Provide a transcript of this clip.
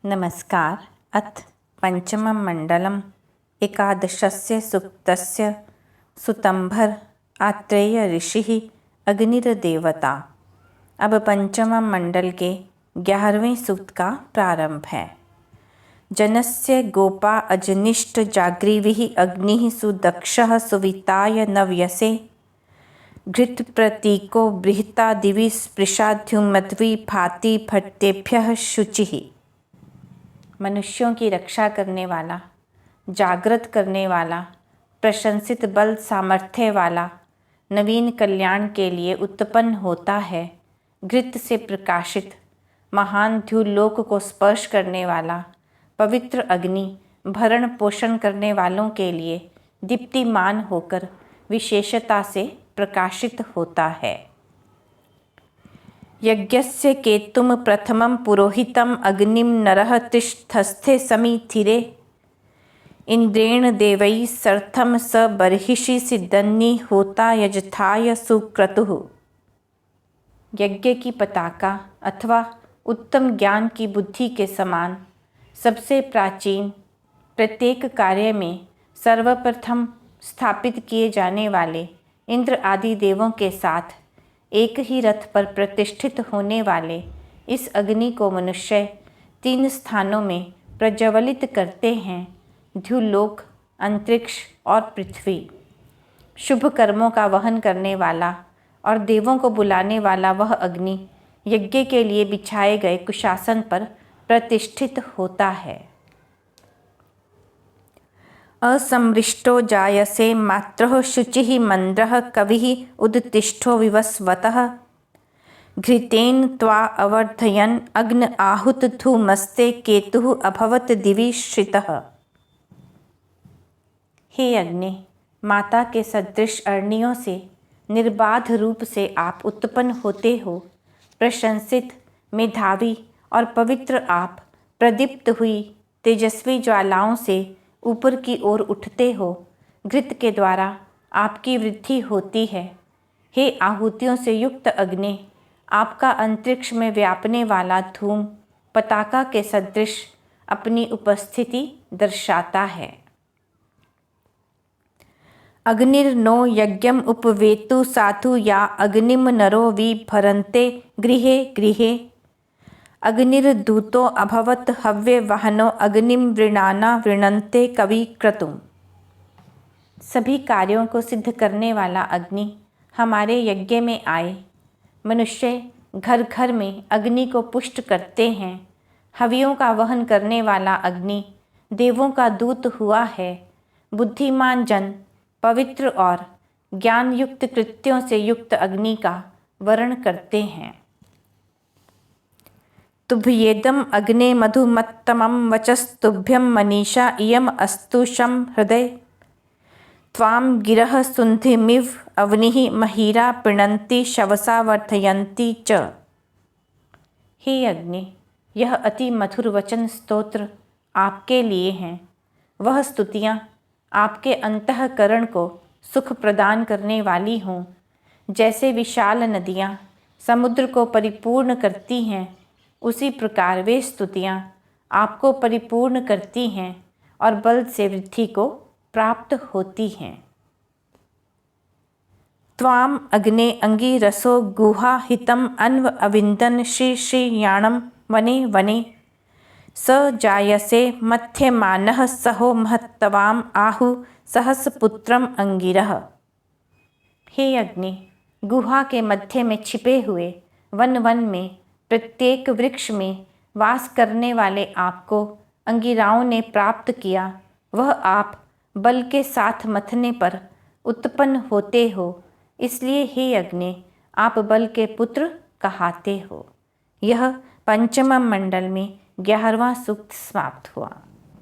नमस्कार। अथ पंचमं मंडलम एकादशस्य सूक्तस्य सुतंभर आत्रेय ऋषिः अग्निर्देवता। अब पंचमं मंडल के 11वें सूक्त का प्रारंभ है। जनस्य गोपा अजनिष्ट जाग्रीविः अग्निः सुदक्षः सुविताय नव्यसे घृत प्रतीको बृहता दिवि स्पृशाध्युमध्वी भाति भट्टेभ्यः शुचिः। मनुष्यों की रक्षा करने वाला, जागृत करने वाला, प्रशंसित बल सामर्थ्य वाला, नवीन कल्याण के लिए उत्पन्न होता है। घृत से प्रकाशित महान द्युलोक को स्पर्श करने वाला पवित्र अग्नि भरण पोषण करने वालों के लिए दीप्तिमान होकर विशेषता से प्रकाशित होता है। यज्ञस्य केतुम प्रथमं पुरोहितम अग्निम नरः तिष्ठस्थे समीथिरे इंद्रेण देवैः सर्थम स बर्हिषि सिद्धन्नि होता यजथाय सुक्रतुः। यज्ञ की पताका अथवा उत्तम ज्ञान की बुद्धि के समान सबसे प्राचीन प्रत्येक कार्य में सर्वप्रथम स्थापित किए जाने वाले इंद्र आदि देवों के साथ एक ही रथ पर प्रतिष्ठित होने वाले इस अग्नि को मनुष्य 3 स्थानों में प्रज्वलित करते हैं: द्युलोक, अंतरिक्ष और पृथ्वी। शुभ कर्मों का वहन करने वाला और देवों को बुलाने वाला वह अग्नि यज्ञ के लिए बिछाए गए कुशासन पर प्रतिष्ठित होता है। असमृष्टो जायसे मात्रः शुचिः मन्द्रः कविः उद्तिष्ठो विवस्वतः घृतेन त्वा अवर्धयन् अग्न आहुत धूमस्ते केतुः अभवत दिवि श्रितः। हे अग्नि, माता के सदृश अरणियों से निर्बाध रूप से आप उत्पन्न होते हो। प्रशंसित, मेधावी और पवित्र आप प्रदीप्त हुई तेजस्वी ज्वालाओं से ऊपर की ओर उठते हो। घृत के द्वारा आपकी वृद्धि होती है। हे आहुतियों से युक्त अग्नि, आपका अंतरिक्ष में व्यापने वाला धूम पताका के सदृश अपनी उपस्थिति दर्शाता है। अग्निर्नो यज्ञम उपवेतु साधु या अग्निम नरो विभरन्ते गृहे गृहे अग्निर्दूतो अभवत हव्यवहनो अग्निम वृणाना वृणन्ते कवि क्रतुम्। सभी कार्यों को सिद्ध करने वाला अग्नि हमारे यज्ञ में आए। मनुष्य घर घर में अग्नि को पुष्ट करते हैं। हवियों का वहन करने वाला अग्नि देवों का दूत हुआ है। बुद्धिमान जन पवित्र और ज्ञान युक्त कृत्यों से युक्त अग्नि का वर्ण करते हैं। तुभ्येदम अग्ने मधुमत्तमं वचस्तुभ्यं मनीषा इयम अस्तु शं हृदय त्वां गिरः सुन्धिमिव अवनिः महीरा पिणन्ति शवसा वर्धयन्ति च। हे अग्नि, यह अति मधुर वचन स्तोत्र आपके लिए हैं। वह स्तुतियाँ आपके अंतःकरण को सुख प्रदान करने वाली हों। जैसे विशाल नदियाँ समुद्र को परिपूर्ण करती हैं, उसी प्रकार वे स्तुतियाँ आपको परिपूर्ण करती हैं और बल से वृद्धि को प्राप्त होती हैं। त्वाम अग्ने अंगिरसो गुहा हितम अन्व अविंदन श्री श्रीयाणम वने वने स जायसे मथ्यमानः सहो महत्तवाम आहु सहस्पुत्रम अंगिरः। हे अग्नि, गुहा के मध्य में छिपे हुए वन वन में प्रत्येक वृक्ष में वास करने वाले आपको अंगिराओं ने प्राप्त किया। वह आप बल के साथ मथने पर उत्पन्न होते हो, इसलिए हे अग्नि, आप बल के पुत्र कहाते हो। यह पंचम मंडल में 11वां सूक्त समाप्त हुआ।